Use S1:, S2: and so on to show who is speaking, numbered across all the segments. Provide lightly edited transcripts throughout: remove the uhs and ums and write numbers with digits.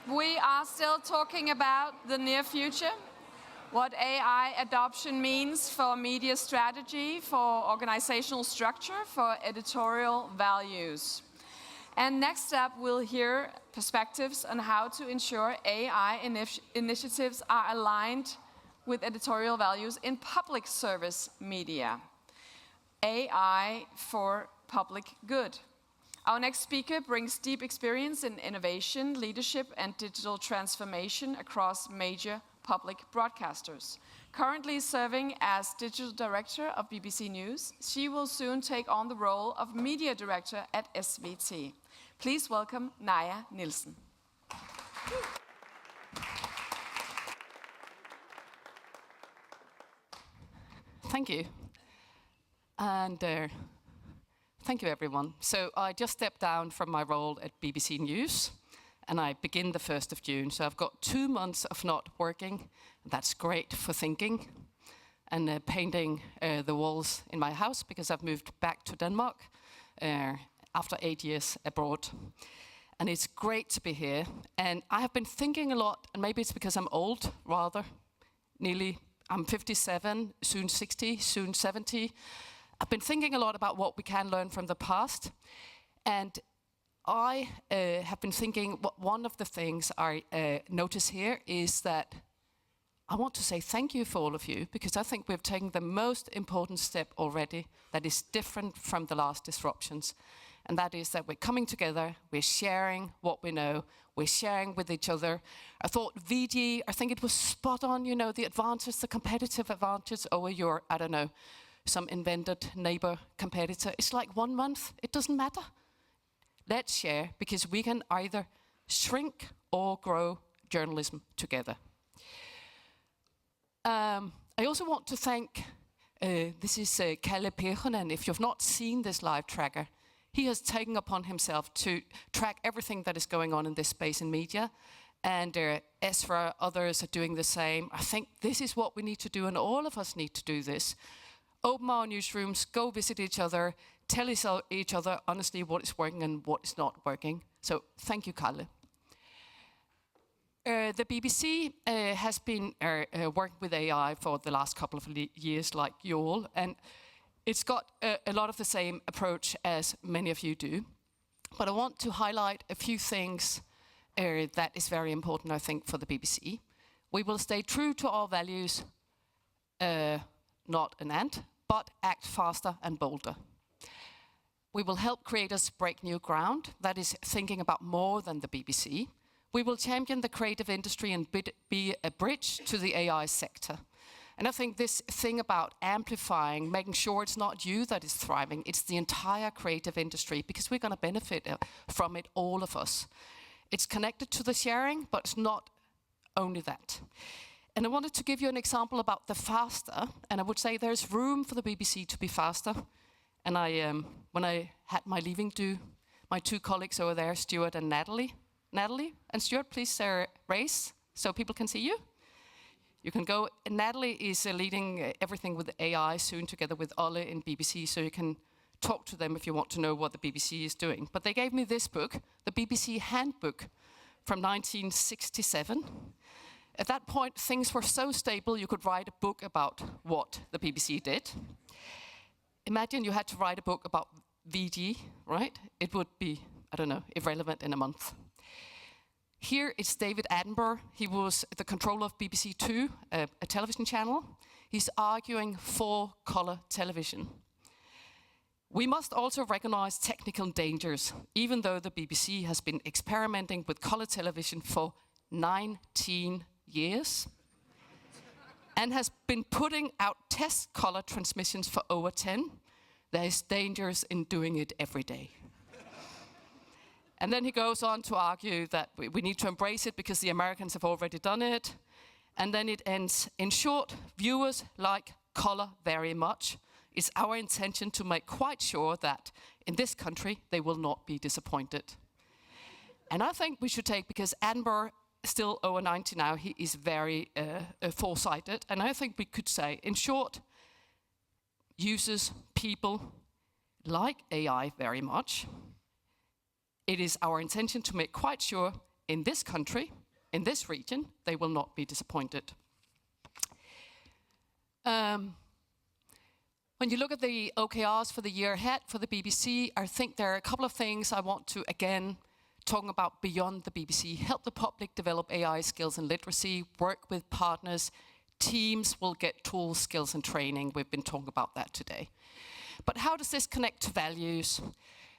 S1: We are still talking about the near future, what AI adoption means for media strategy, for organizational structure, for editorial values. And next up, we'll hear perspectives on how to ensure AI initiatives are aligned with editorial values in public service media. AI for public good. Our next speaker brings deep experience in innovation, leadership, and digital transformation across major public broadcasters. Currently serving as digital director of BBC News, she will soon take on the role of media director at SVT. Please welcome Naja Nielsen.
S2: Thank you. And thank you, everyone. So I just stepped down from my role at BBC News, and I begin the 1st of June. So I've got 2 months of not working. That's great for thinking and painting the walls in my house, because I've moved back to Denmark after 8 years abroad. And it's great to be here. And I have been thinking a lot, and maybe it's because I'm old, rather. I'm 57, soon 60, soon 70. I've been thinking a lot about what we can learn from the past. And I have been thinking, one of the things I notice here is that I want to say thank you for all of you, because I think we've taken the most important step already that is different from the last disruptions. And that is that we're coming together, we're sharing what we know, we're sharing with each other. I thought VG, I think it was spot on, you know, the advantage, the competitive advantage over your, I don't know, some invented neighbor competitor. It's like 1 month, it doesn't matter. Let's share, because we can either shrink or grow journalism together. I also want to thank, this is Kalle Pehonen. If you've not seen this live tracker, he has taken upon himself to track everything that is going on in this space in media. And Ezra, others are doing the same. I think this is what we need to do, and all of us need to do this. Open our newsrooms, go visit each other, tell each other honestly what is working and what is not working. So thank you, Kalle. The BBC has been working with AI for the last couple of years, like you all, and it's got a lot of the same approach as many of you do. But I want to highlight a few things that is very important, I think, for the BBC. We will stay true to our values, not an and, but act faster and bolder. We will help creators break new ground, that is thinking about more than the BBC. We will champion the creative industry and be a bridge to the AI sector. And I think this thing about amplifying, making sure it's not you that is thriving, it's the entire creative industry, because we're going to benefit from it, all of us. It's connected to the sharing, but it's not only that. And I wanted to give you an example about the faster, and I would say there's room for the BBC to be faster. And when I had my leaving due, my 2 colleagues over there, Stuart and Natalie and Stuart, please raise so people can see you. You can go. Natalie is leading everything with AI soon, together with Ole in BBC, so you can talk to them if you want to know what the BBC is doing. But they gave me this book, the BBC Handbook from 1967. At that point, things were so stable you could write a book about what the BBC did. Imagine you had to write a book about VG, right? It would be, I don't know, irrelevant in a month. Here it's David Attenborough. He was the controller of BBC Two, a television channel. He's arguing for colour television. We must also recognize technical dangers, even though the BBC has been experimenting with colour television for 19 years and has been putting out test colour transmissions for over 10. There is dangers in doing it every day. And then he goes on to argue that we need to embrace it because the Americans have already done it. And then it ends, in short, viewers like colour very much. It's our intention to make quite sure that in this country they will not be disappointed. And I think we should take, because Attenborough, still over 90 now, he is very foresighted. And I think we could say, in short, users, people like AI very much. It is our intention to make quite sure in this country, in this region, they will not be disappointed. When you look at the OKRs for the year ahead for the BBC, I think there are a couple of things I want to, again, talk about beyond the BBC. Help the public develop AI skills and literacy, work with partners. Teams will get tools, skills, and training. We've been talking about that today. But how does this connect to values?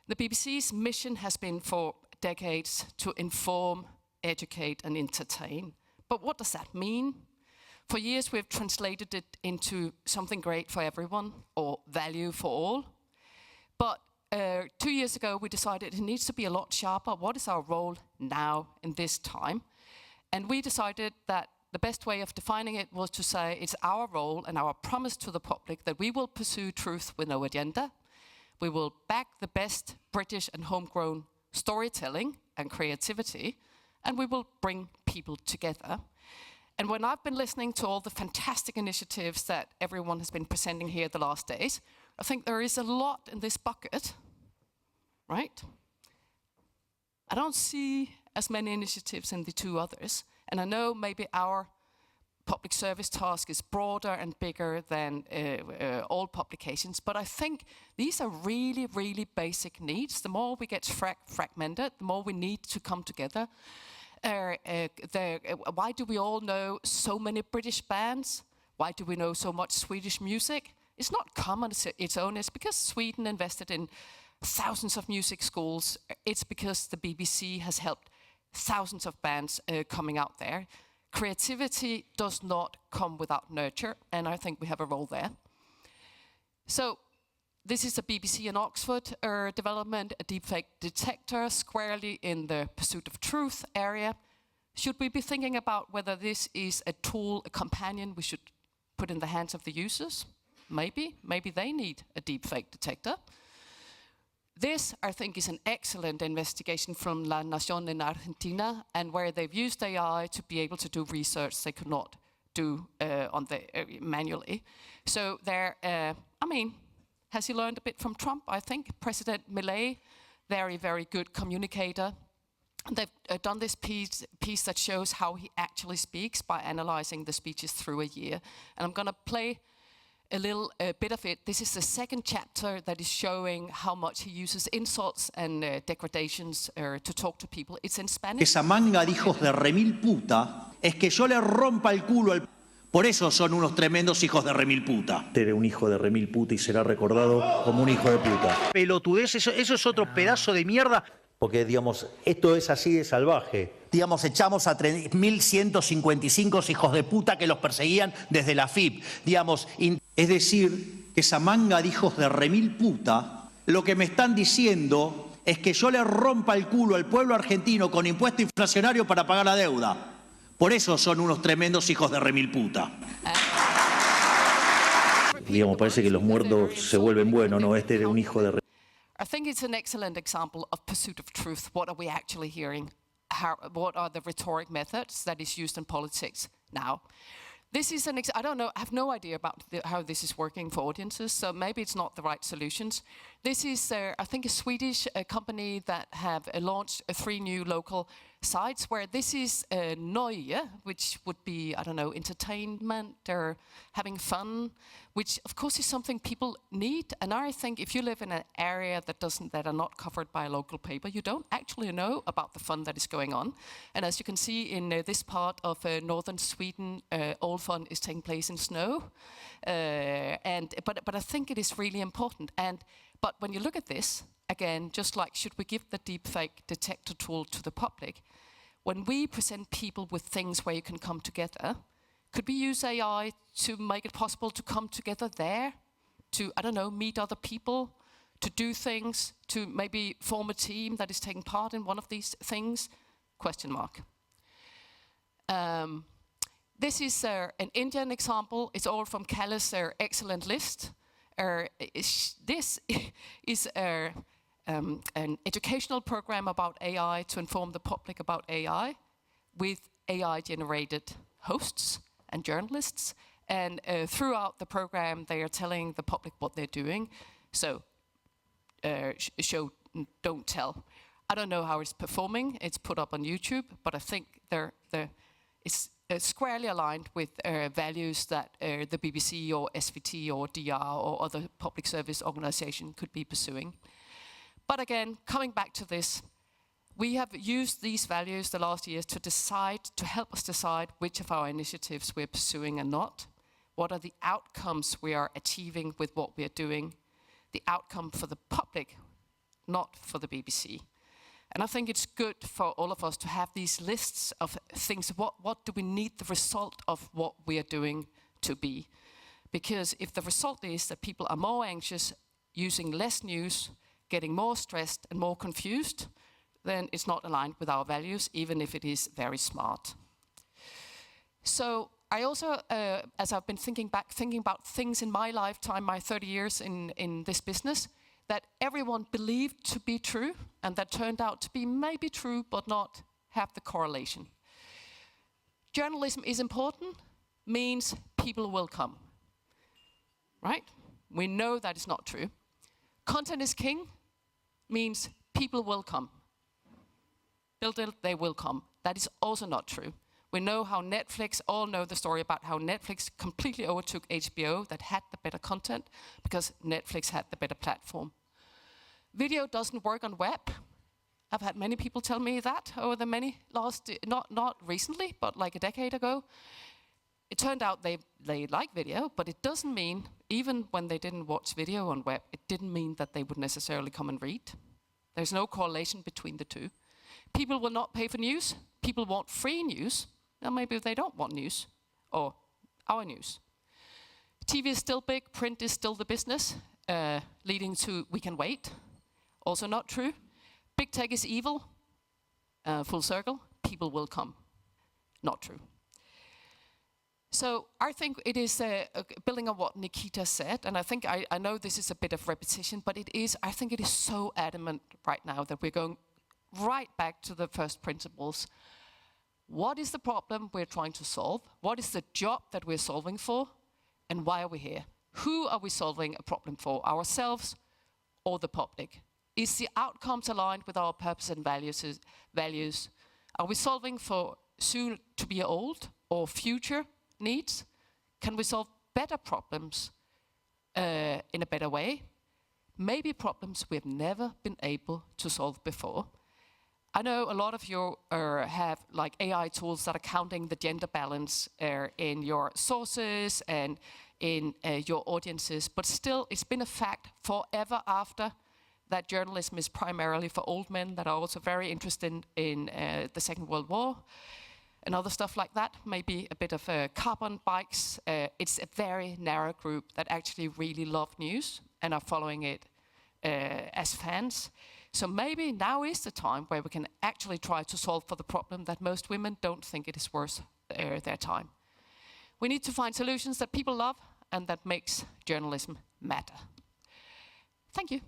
S2: The BBC's mission has been for decades to inform, educate, and entertain. But what does that mean? For years, we've translated it into something great for everyone, or value for all. But 2 years ago, we decided it needs to be a lot sharper. What is our role now in this time? And we decided that the best way of defining it was to say it's our role and our promise to the public that we will pursue truth with no agenda. We will back the best British and homegrown storytelling and creativity, and we will bring people together. And when I've been listening to all the fantastic initiatives that everyone has been presenting here the last days, I think there is a lot in this bucket, right? I don't see as many initiatives in the two others. And I know maybe our public service task is broader and bigger than all publications, but I think these are really, really basic needs. The more we get fragmented, the more we need to come together. Why do we all know so many British bands? Why do we know so much Swedish music? It's not common on its own. It's because Sweden invested in thousands of music schools. It's because the BBC has helped thousands of bands coming out there. Creativity does not come without nurture, and I think we have a role there. So this is a BBC in Oxford development, a deepfake detector squarely in the pursuit of truth area. Should we be thinking about whether this is a tool, a companion we should put in the hands of the users? Maybe. Maybe they need a deepfake detector. This, I think, is an excellent investigation from La Nación in Argentina, and where they've used AI to be able to do research they could not do manually. So there, has he learned a bit from Trump? I think President Milei, very, very good communicator. They've done this piece that shows how he actually speaks by analyzing the speeches through a year. And I'm going to play a little bit of it. This is the second chapter that is showing how much he uses insults and degradations to talk to people. It's in Spanish.
S3: Esa manga de hijos de remil puta es que yo le rompa el culo al... Por eso son unos tremendos hijos de remil puta.
S4: Era un hijo de remil puta y será recordado como un hijo de puta.
S3: Pelotudez, eso es otro pedazo de mierda.
S4: Porque, digamos, esto es así de salvaje.
S3: Digamos, echamos a 1.155 hijos de puta que los perseguían desde la FIP. Digamos, es decir, que esa manga de hijos de remil puta, lo que me están diciendo es que yo le rompa el culo al pueblo argentino con impuesto inflacionario para pagar la deuda. Por eso son unos tremendos hijos de remil puta.
S4: Digamos, parece que los muertos se vuelven buenos, ¿no? Este era un hijo de...
S2: I think it's an excellent example of pursuit of truth. What are we actually hearing? What are the rhetoric methods that is used in politics now? This is I don't know, I have no idea about how this is working for audiences, so maybe it's not the right solutions. This is, I think, a Swedish company that have launched 3 new local sites where this is Nöje, which would be, I don't know, entertainment or having fun, which of course is something people need. And I think if you live in an area that are not covered by a local paper, you don't actually know about the fun that is going on. And as you can see in this part of northern Sweden, all fun is taking place in snow. But I think it is really important. But when you look at this, again, just like should we give the deepfake detector tool to the public, when we present people with things where you can come together, could we use AI to make it possible to come together there, to, I don't know, meet other people, to do things, to maybe form a team that is taking part in one of these things? Question mark. This is an Indian example. It's all from Kala's excellent list. This is an educational program about AI to inform the public about AI with AI-generated hosts and journalists. And throughout the program, they are telling the public what they're doing. So, show, don't tell. I don't know how it's performing. It's put up on YouTube, but I think it's squarely aligned with values that the BBC or SVT or DR or other public service organization could be pursuing. But again, coming back to this, we have used these values the last years to help us decide which of our initiatives we're pursuing and not. What are the outcomes we are achieving with what we are doing? The outcome for the public, not for the BBC. And I think it's good for all of us to have these lists of things. What do we need the result of what we are doing to be? Because if the result is that people are more anxious, using less news, getting more stressed and more confused, then it's not aligned with our values, even if it is very smart. So I also, as I've been thinking about things in my lifetime, my 30 years in this business, that everyone believed to be true, and that turned out to be maybe true, but not have the correlation. Journalism is important, means people will come, right? We know that is not true. Content is king, means people will come. Build it, they will come. That is also not true. We know how Netflix, all know the story about how Netflix completely overtook HBO that had the better content because Netflix had the better platform. Video doesn't work on web. I've had many people tell me that over the not recently, but like a decade ago. It turned out they like video, but it doesn't mean, even when they didn't watch video on web, it didn't mean that they would necessarily come and read. There's no correlation between the two. People will not pay for news. People want free news. Now maybe they don't want news, or our news. TV is still big, print is still the business, leading to we can wait. Also not true. Big tech is evil, full circle, people will come. Not true. So I think it is building on what Nikita said, and I think I know this is a bit of repetition, but I think it is so adamant right now that we're going right back to the first principles. What is the problem we're trying to solve? What is the job that we're solving for? And why are we here? Who are we solving a problem for? Ourselves or the public? Is the outcomes aligned with our purpose and values? Are we solving for soon to be old or future needs? Can we solve better problems in a better way? Maybe problems we've never been able to solve before. I know a lot of you have like AI tools that are counting the gender balance in your sources and in your audiences, but still it's been a fact forever after that journalism is primarily for old men that are also very interested in the Second World War and other stuff like that, maybe a bit of carbon bikes. It's a very narrow group that actually really love news and are following it as fans. So maybe now is the time where we can actually try to solve for the problem that most women don't think it is worth their time. We need to find solutions that people love and that makes journalism matter. Thank you.